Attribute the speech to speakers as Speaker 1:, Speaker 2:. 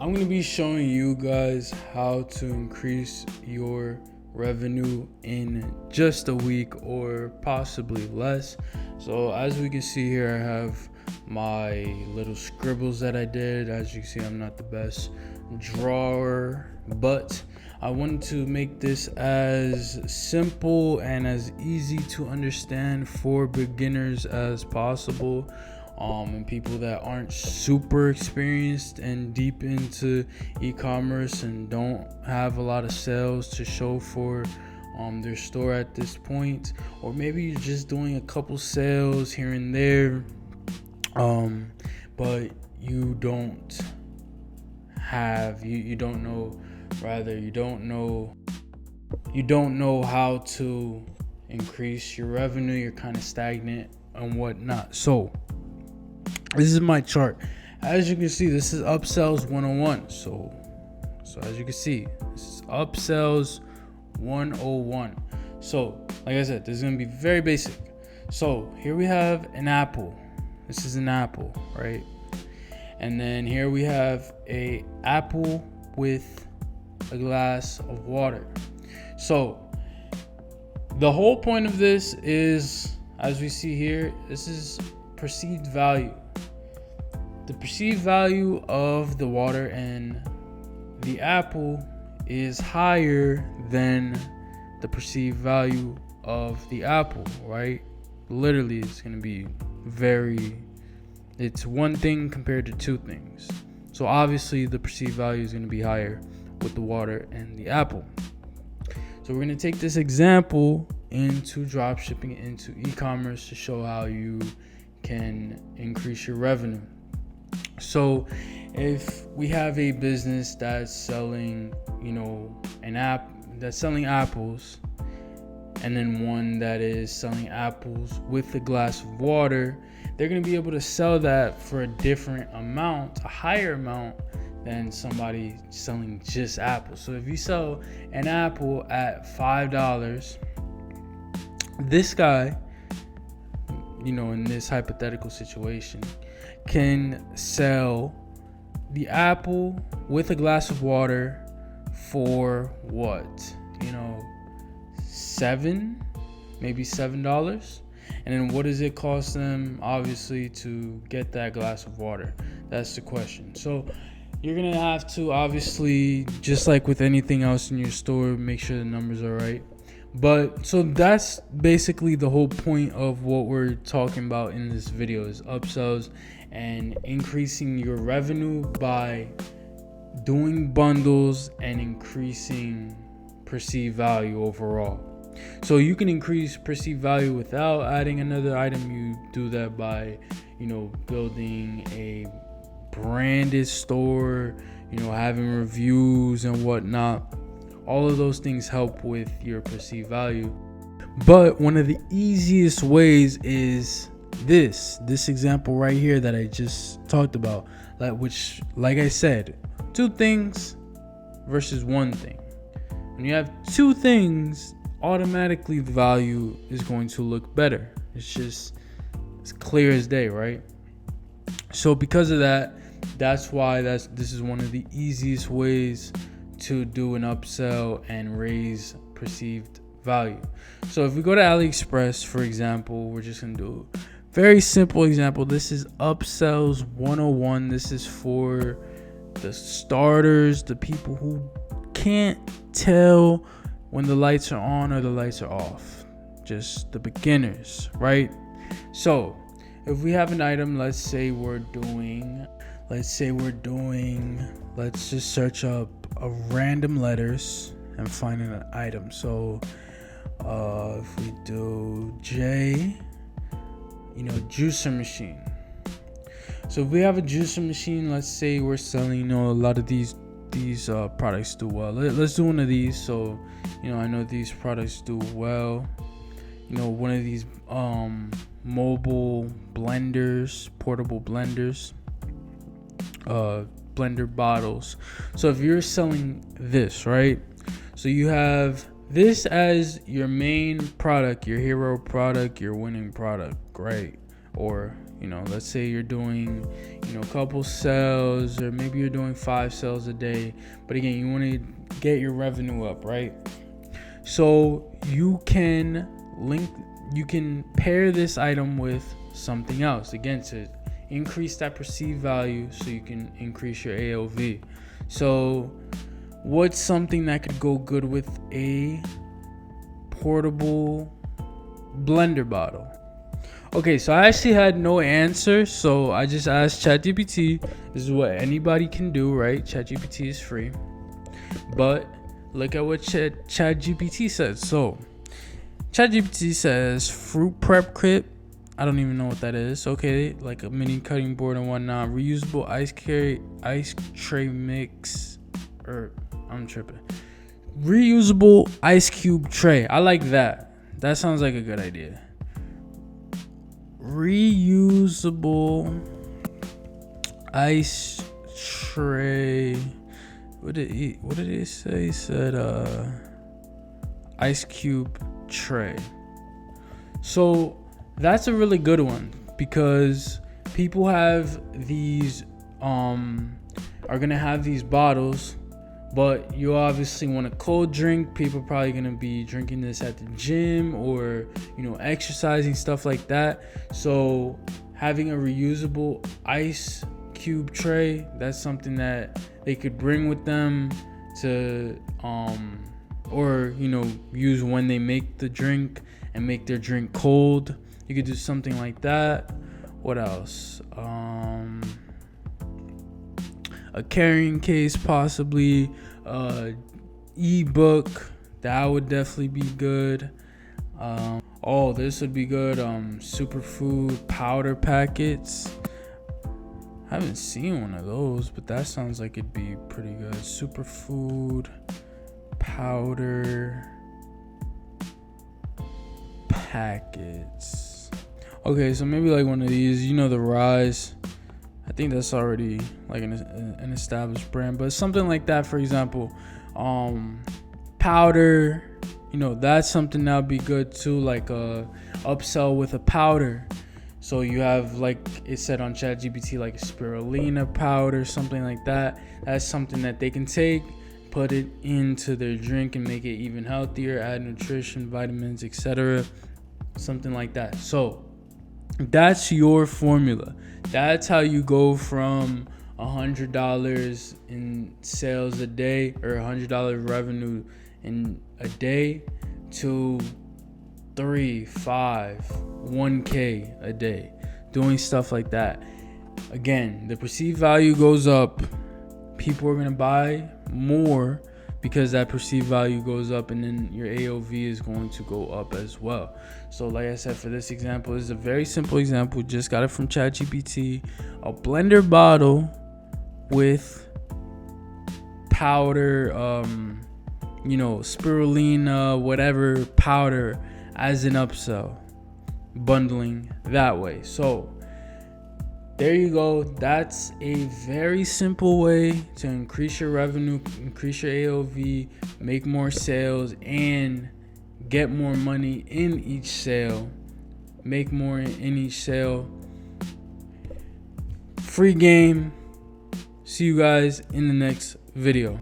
Speaker 1: I'm going to be showing you guys how to increase your revenue in just a week or possibly less. So as we can see here, I have my little scribbles that I did. As you can see, I'm not the best drawer, but I wanted to make this as simple and as easy to understand for beginners as possible. And people that aren't super experienced and deep into e-commerce and don't have a lot of sales to show for their store at this point, or maybe you're just doing a couple sales here and there, but you don't know how to increase your revenue. You're kind of stagnant and whatnot. So this is my chart. As you can see, this is upsells 101. So as you can see, this is upsells 101. So like I said, this is going to be very basic. So here we have an apple. This is an apple, right? And then here we have a apple with a glass of water. So the whole point of this is, as we see here, this is perceived value. The perceived value of the water and the apple is higher than the perceived value of the apple, right? Literally, it's going to be it's one thing compared to two things. So obviously the perceived value is going to be higher with the water and the apple. So we're going to take this example into drop shipping, into e-commerce, to show how you can increase your revenue. So if we have a business that's selling, an app that's selling apples, and then one that is selling apples with a glass of water, they're going to be able to sell that for a different amount, a higher amount than somebody selling just apples. So if you sell an apple at $5, this guy, in this hypothetical situation, can sell the apple with a glass of water for what? Maybe $7. And then what does it cost them, obviously, to get that glass of water? That's the question. So you're going to have to, obviously, just like with anything else in your store, make sure the numbers are right. But so that's basically the whole point of what we're talking about in this video, is upsells and increasing your revenue by doing bundles and increasing perceived value overall. So you can increase perceived value without adding another item. You do that by, building a branded store, having reviews and whatnot. All of those things help with your perceived value. But one of the easiest ways is this example right here that I just talked about, which, like I said, two things versus one thing. When you have two things, automatically the value is going to look better. It's clear as day, right? So because of that, that's why this is one of the easiest ways to do an upsell and raise perceived value. So if we go to AliExpress, for example, we're just going to do a very simple example. This is upsells 101. This is for the starters, the people who can't tell when the lights are on or the lights are off, just the beginners, right? So if we have an item, let's just search up a random letters and find an item. So if we do J, juicer machine. So if we have a juicer machine, let's say we're selling, a lot of these products do well. Let's do one of these. So I know these products do well. One of these mobile blenders, portable blenders, blender bottles. So if you're selling this, right? So you have this as your main product, your hero product, your winning product, right? Or Let's say you're doing, a couple sales, or maybe you're doing 5 sales a day. But again, you want to get your revenue up, right? So you can pair this item with something else, again, to increase that perceived value so you can increase your AOV. So what's something that could go good with a portable blender bottle? Okay, so I actually had no answer, so I just asked ChatGPT. This is what anybody can do, right? ChatGPT is free. But look at what ChatGPT says. So ChatGPT says fruit prep kit. I don't even know what that is. Okay, like a mini cutting board and whatnot. Reusable ice tray mix. I'm tripping. Reusable ice cube tray. I like that. That sounds like a good idea. Reusable ice tray. What did he say? He said ice cube tray. So that's a really good one, because people have these are gonna have these bottles, but you obviously want a cold drink. People are probably gonna be drinking this at the gym or exercising, stuff like that. So having a reusable ice cube tray, that's something that they could bring with them to or use when they make the drink and make their drink cold. You could do something like that. What else? A carrying case, possibly. Ebook, that would definitely be good. This would be good. Superfood powder packets. I haven't seen one of those, but that sounds like it'd be pretty good. Superfood powder packets. Okay, so maybe like one of these, the Rise. I think that's already like an established brand, but something like that, for example. Powder, that's something that would be good too, like a upsell with a powder. So you have, like it said on ChatGPT, like a spirulina powder, something like that. That's something that they can take, put it into their drink and make it even healthier, add nutrition, vitamins, etc. Something like that. So that's your formula. That's how you go from $100 in sales a day, or $100 revenue in a day, to 3, 5, 1K a day, doing stuff like that. Again, the perceived value goes up. People are gonna buy more because that perceived value goes up, and then your AOV is going to go up as well. So like I said, for this example, this is a very simple example. Just got it from ChatGPT. A blender bottle with powder, spirulina, whatever powder as an upsell, bundling that way. So there you go. That's a very simple way to increase your revenue, increase your AOV, make more sales, and get more money in each sale. Make more in each sale. Free game. See you guys in the next video.